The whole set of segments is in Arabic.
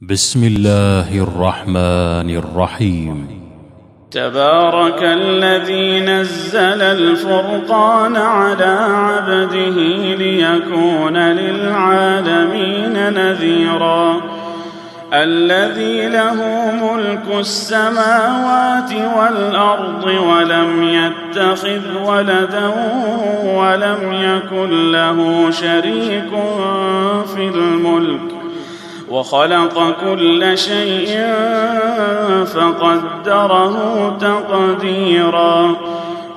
بسم الله الرحمن الرحيم. تبارك الذي نزل الفرقان على عبده ليكون للعالمين نذيرا الذي له ملك السماوات والأرض ولم يتخذ ولدا ولم يكن له شريك في الملك وخلق كل شيء فقدره تقديرا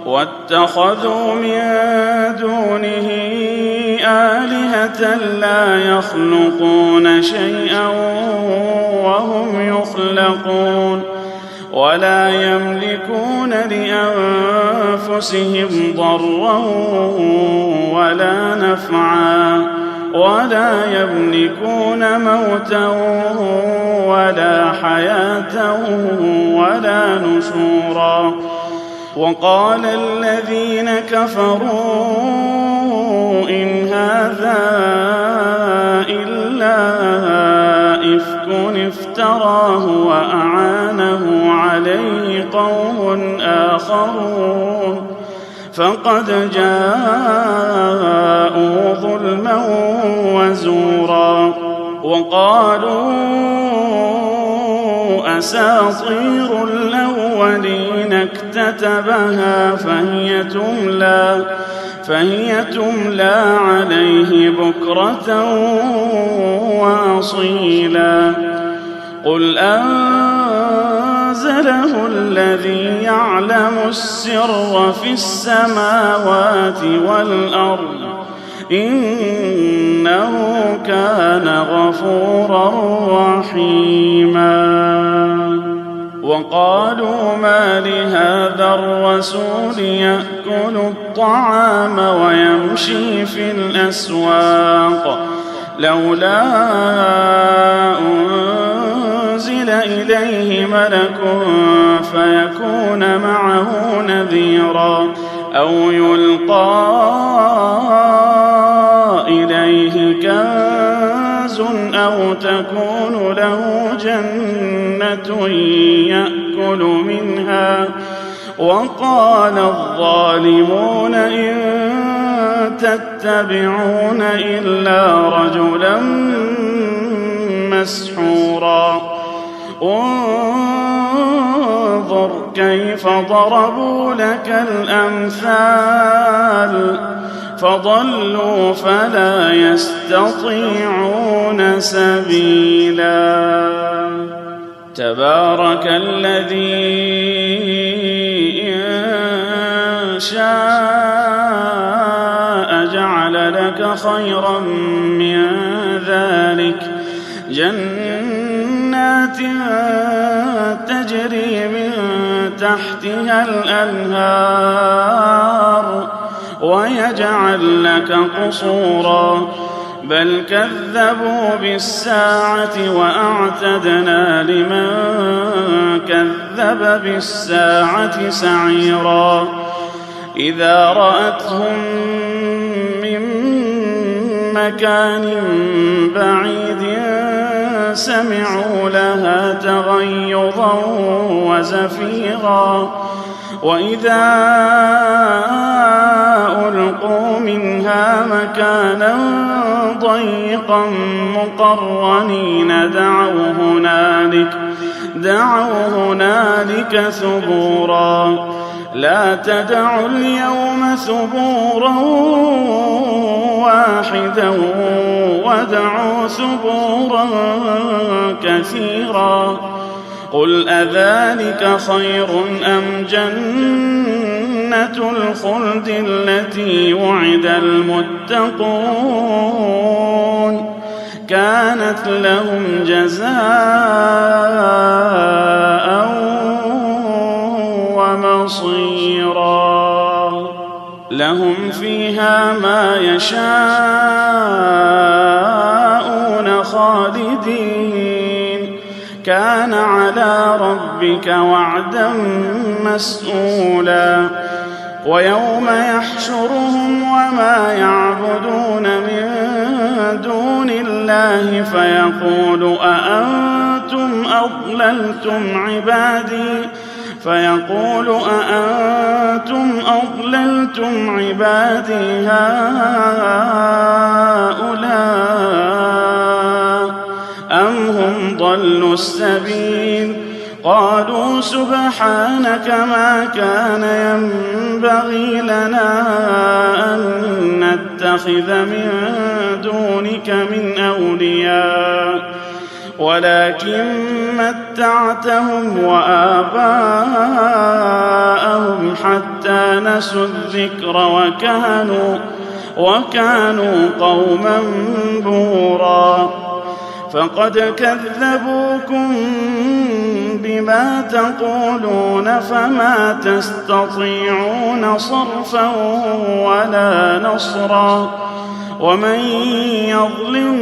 واتخذوا من دونه آلهة لا يخلقون شيئا وهم يخلقون ولا يملكون لأنفسهم ضرا ولا نفعا ولا يملكون موتا ولا حياة ولا نشورا وقال الذين كفروا إن هذا إلا إفك افتراه وأعانه عليه قوم آخرون فقد جاءوا ظلما وزورا وقالوا أساطير الأولين اكتتبها فهي تملى عليه بكرة وأصيلا قل أنزله الذي يعلم السر في السماوات والأرض إنه كان غفورا رحيما وقالوا ما لهذا الرسول يأكل الطعام ويمشي في الأسواق لولا أنزل إليه ملك فيكون معه نذيرا أو يلقى إليه كنز أو تكون له جنة يأكل منها وقال الظالمون إن تتبعون إلا رجلا مسحورا انظر كيف ضربوا لك الأمثال فضلوا فلا يستطيعون سبيلا تبارك الذي إن شاء جعل لك خيرا من ذلك جنات تجري من تحتها الأنهار ويجعل لك قصورا بل كذبوا بالساعة وأعتدنا لمن كذب بالساعة سعيرا إذا رأتهم من مكان بعيد سمعوا لها تغيظا وزفيرا وإذا ألقوا منها مكانا ضيقا مقرنين دعوا هنالك ثبورا لا تدعوا اليوم ثبورا واحدا ودعوا ثبورا كثيرا قل أذلك خير أم جنة الخلد التي وعد المتقون كانت لهم جزاء ومصيرا لهم فيها ما يشاءون خالدين كان على ربك وعدا مسئولا ويوم يحشرهم وما يعبدون من دون الله فيقول أضللتم عبادي فيقول أأنتم أضللتم عبادي هؤلاء أم هم ضلوا السبيل قالوا سبحانك ما كان ينبغي لنا أن نتخذ من دونك من أولياء ولكن متعتهم وآباءهم حتى نسوا الذكر وكانوا قوما بورا فقد كذبوكم بما تقولون فما تستطيعون صرفا ولا نصرا ومن يظلم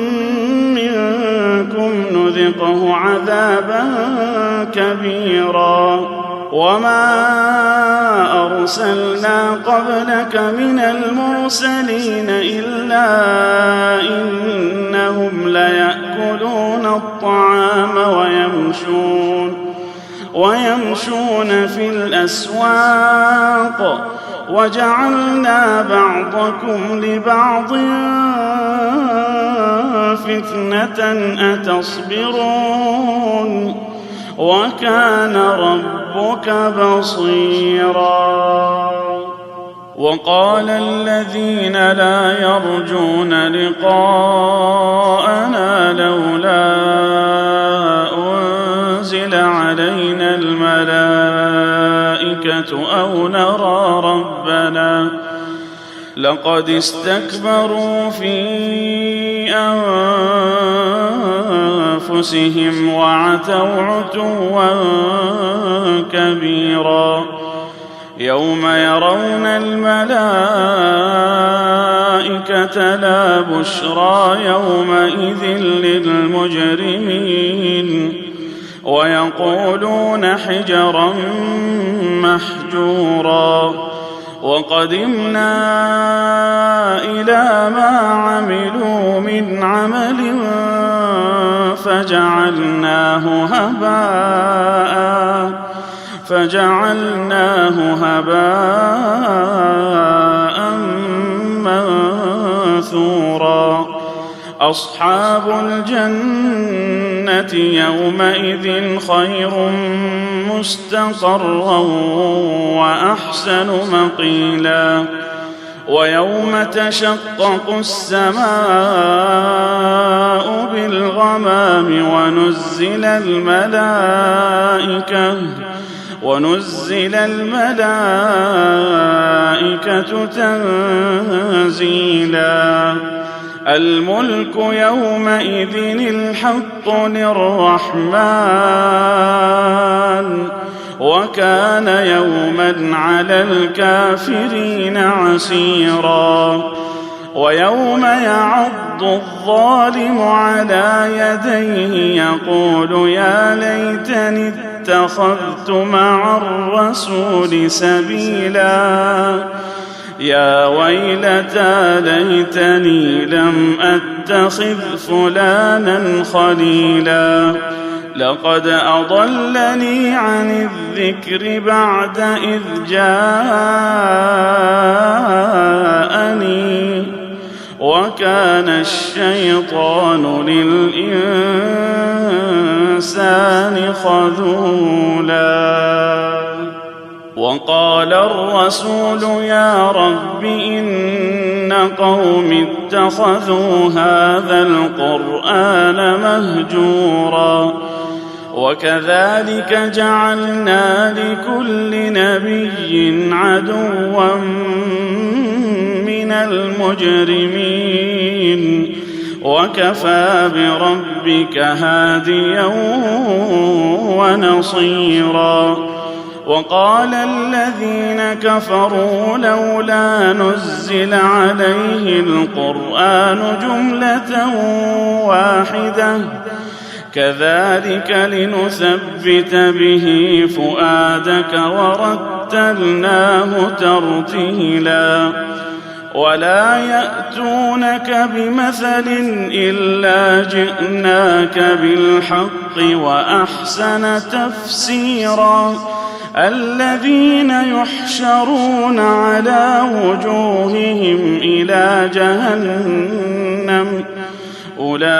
منكم نذقه عذابا كبيرا وما أرسلنا قبلك من المرسلين إلا إنهم ليأكلون الطعام ويمشون في الأسواق وجعلنا بعضكم لبعض فتنة أتصبرون وكان ربك بصيرا وقال الذين لا يرجون لقاءنا لولا أنزل علينا الملائكة أو نرى ربنا لقد استكبروا في أنفسهم وعتوا عتوا كبيرا يوم يرون الملائكة لا بشرى يومئذ للمجرمين ويقولون حجرا محجورا وقدمنا إلى ما عملوا من عمل فجعلناه هباء منثورا أصحاب الجنة يومئذ خير مستقرا وأحسن مقيلا ويوم تشقق السماء بالغمام ونزل الملائكة تنزيلا الملك يومئذ الحق للرحمن وكان يوما على الكافرين عسيرا ويوم يعض الظالم على يديه يقول يا ليتني اتخذت مع الرسول سبيلا يا ويلتى ليتني لم أتخذ فلانا خليلا لقد أضلني عن الذكر بعد إذ جاءني وكان الشيطان للإنسان خذولا وقال الرسول يا رب إن قوم اتخذوا هذا القرآن مهجورا وكذلك جعلنا لكل نبي عدوا من المجرمين وكفى بربك هاديا ونصيرا وقال الذين كفروا لولا نزل عليه القرآن جملة واحدة كذلك لنثبت به فؤادك ورتلناه ترتيلا ولا يأتونك بمثل إلا جئناك بالحق وأحسن تفسيرا الذين يحشرون على وجوههم إلى جهنم أولئك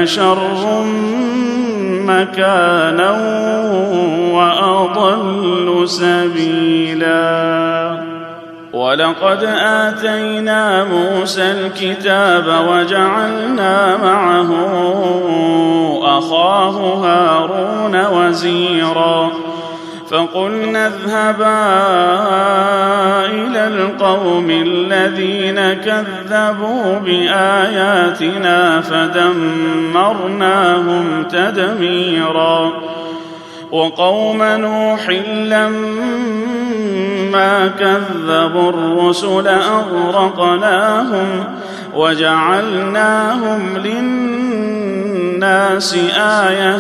شر مكانا وأضل سبيلا. ولقد آتينا موسى الكتاب وجعلنا معه أخاه هارون وزيرا فقلنا اذهبا إلى القوم الذين كذبوا بآياتنا فدمرناهم تدميرا. وقوم نوح لما كذبوا الرسل أغرقناهم وجعلناهم للناس آية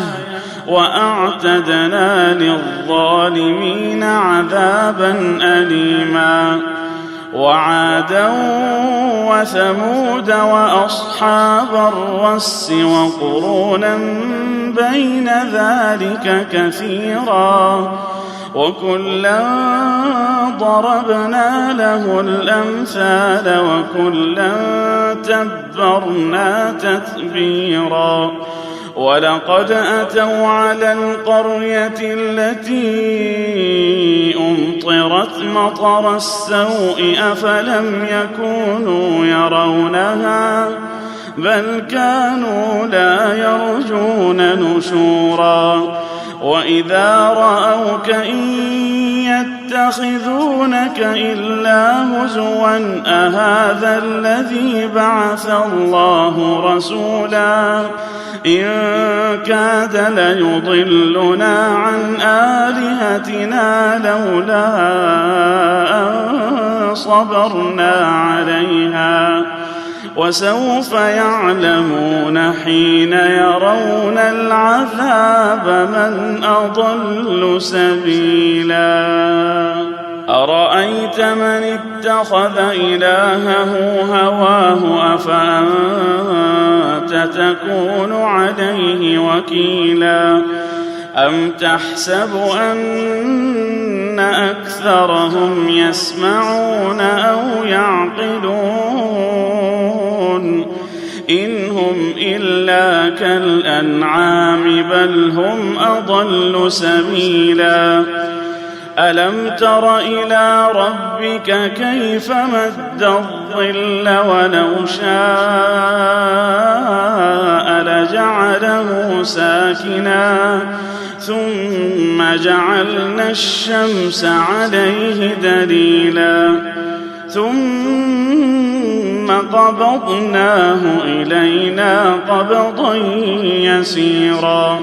وأعتدنا للظالمين عذابا أليما. وعادا وثمود وأصحاب الرس وقرونا بين ذلك كثيرا وكلا ضربنا له الأمثال وكلا تبرنا تتبيرا. ولقد أتوا على القرية التي أمطرت مطر السوء أفلم يكونوا يرونها بل كانوا لا يرجون نشورا. وإذا رأوك إن يتخذونك إلا هزوا أهذا الذي بعث الله رسولا إن كاد ليضلنا عن آلهتنا لولا أن صبرنا عليها وسوف يعلمون حين يرون العذاب من أضل سبيلا. أرأيت من اتخذ إلهه هواه أفأنت تكون عليه وكيلا أم تحسب أن أكثرهم يسمعون أو يعقلون إن هم إلا كالأنعام بل هم أضل سبيلا. ألم تر إلى ربك كيف مد الظل ولو شاء لجعله ساكنا ثم جعلنا الشمس عليه دليلا ثم قبضناه إلينا قبضا يسيرا.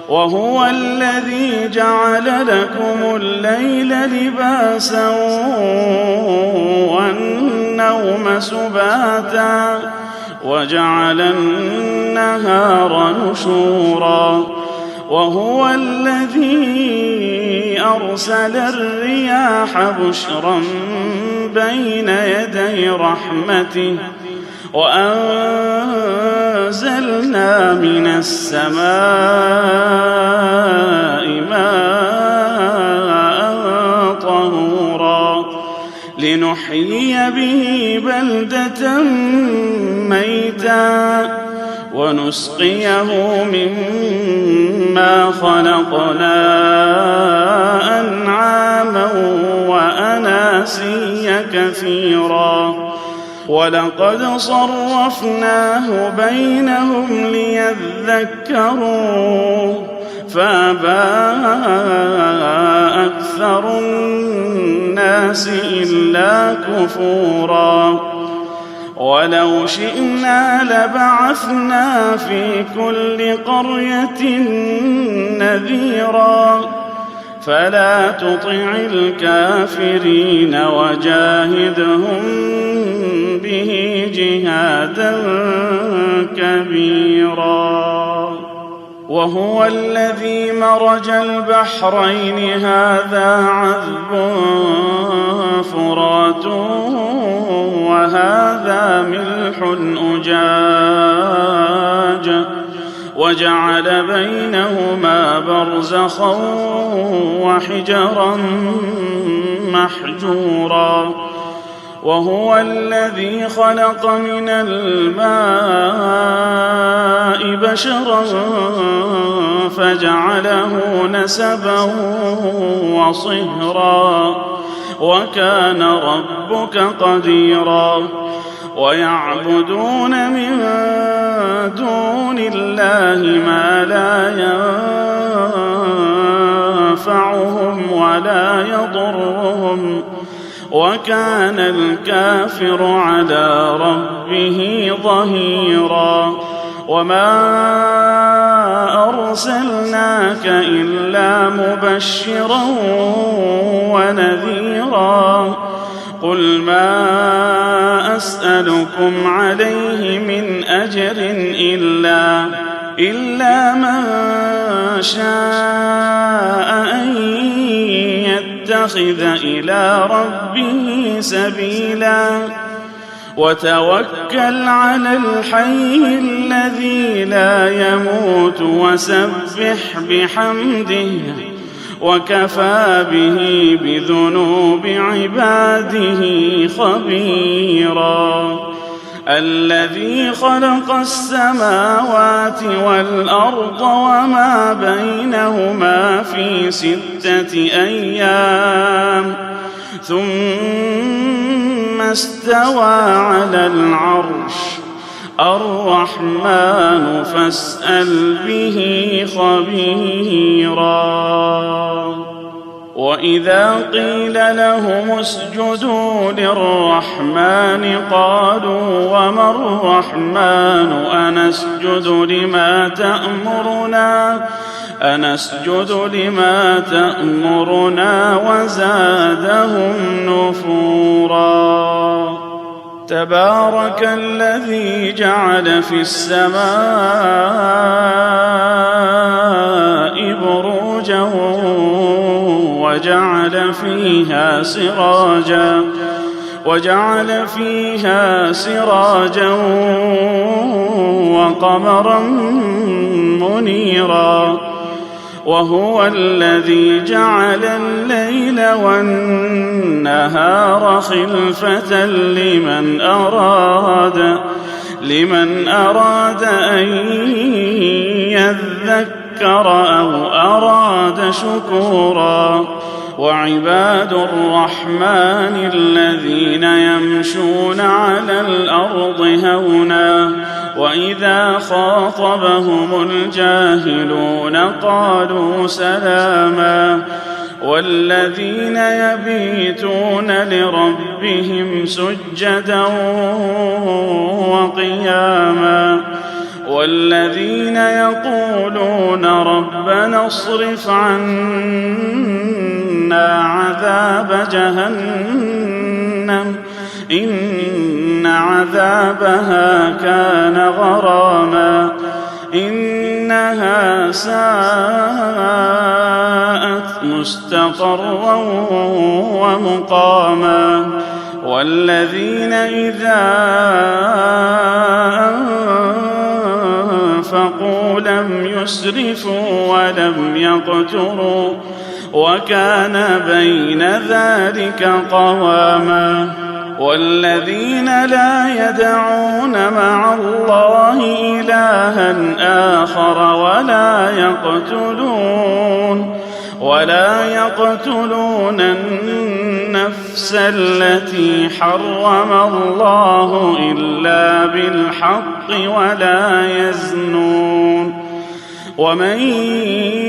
وهو الذي جعل لكم الليل لباسا والنوم سباتا وجعل النهار نشورا. وهو الذي أرسل الرياح بشرا بين يدي رحمته وأنزلنا من السماء ماء طهورا لنحيي به بلدة ميتا ونسقيه مما خلقنا أنعاما وأناسيا كثيرا. ولقد صرفناه بينهم ليذكروا فأبى أكثر الناس إلا كفورا. ولو شئنا لبعثنا في كل قرية نذيرا فلا تطع الكافرين وجاهدهم به جهادا كبيرا. وهو الذي مرج البحرين هذا عذب فرات وهذا ملح أجاج وجعل بينهما برزخا وحجرا محجورا وهو الذي خلق من الماء بشرا فجعله نسبا وصهرا وكان ربك قديرا ويعبدون من دون الله ما لا ينفعهم ولا يضرهم وكان الكافر على ربه ظهيرا وما أرسلناك إلا مبشرا ونذيرا قل ما أسألكم عليه من أجر إلا من شاء أن يتخذ إلى ربه سبيلا وتوكل على الحي الذي لا يموت وسبح بحمده وكفى به بذنوب عباده خبيرا الذي خلق السماوات والأرض وما بينهما في 6 أيام ثم استوى على العرش الرحمن فاسأل به خبيرا وإذا قيل لهم اسجدوا للرحمن قالوا وما الرحمن أنسجد لما تأمرنا وزادهم نفورا تبارك الذي جعل في السماء بروجا وجعل فيها سراجا وقمرا منيرا وهو الذي جعل الليل والنهار خلفة لمن أراد أن يذكر أو أراد شكورا وعباد الرحمن الذين يمشون على الأرض هونا وإذا خاطبهم الجاهلون قالوا سلاما والذين يبيتون لربهم سجدا وقياما والذين يقولون ربنا اصرف عنا عذاب جهنم إن عذابها كان غراما إنها ساءت مستقرا ومقاما والذين إذا أنفقوا لم يسرفوا ولم يقتروا وكان بين ذلك قواما والذين لا يدعون مع الله إلها آخر ولا يقتلون النفس التي حرم الله إلا بالحق ولا يزنون ومن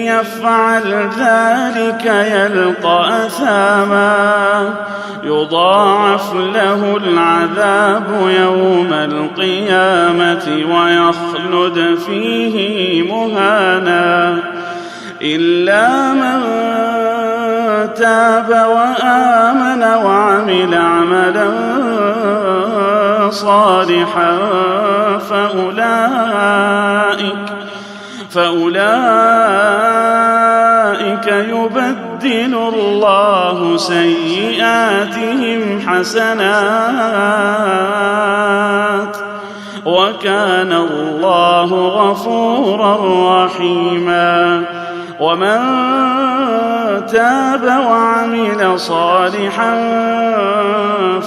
يفعل ذلك يلقى أثاما يضاعف له العذاب يوم القيامة ويخلد فيه مهانا إلا من تاب وآمن وعمل عملا صالحا فأولئك يبدل الله سيئاتهم حسنات وكان الله غفورا رحيما. ومن تاب وعمل صالحا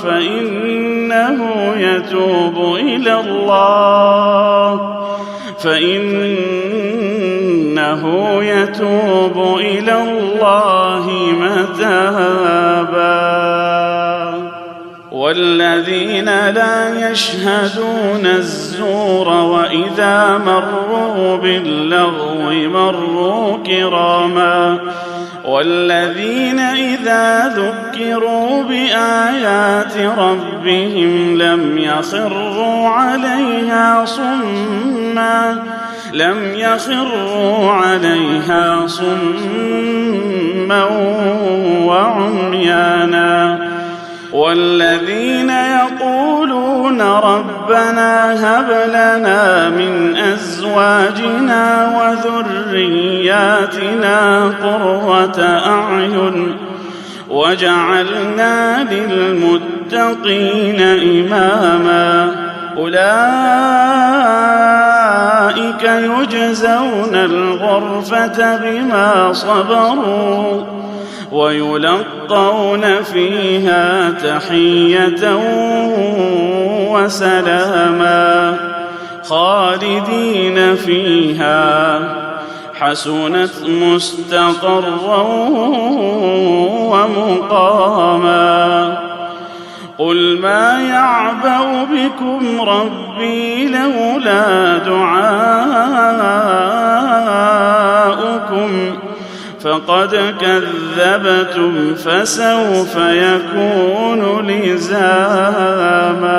فإنه يتوب إلى الله متابا. والذين لا يشهدون الزور وإذا مروا باللغو مروا كراما. والذين إذا ذكروا بآيات ربهم لم يخروا عليها صما وعميانا. والذين يقولون ربنا هب لنا من أزواجنا وذرياتنا قرة أعين وجعلنا للمتقين إماما. أولئك يجزون الغرفة بما صبروا ويلقون فيها تحية وسلاما خالدين فيها حسنت مستقرا ومقاما. قل ما يعبأ بكم ربي لولا دعاؤكم فقد كذبتم فسوف يكون لزاما.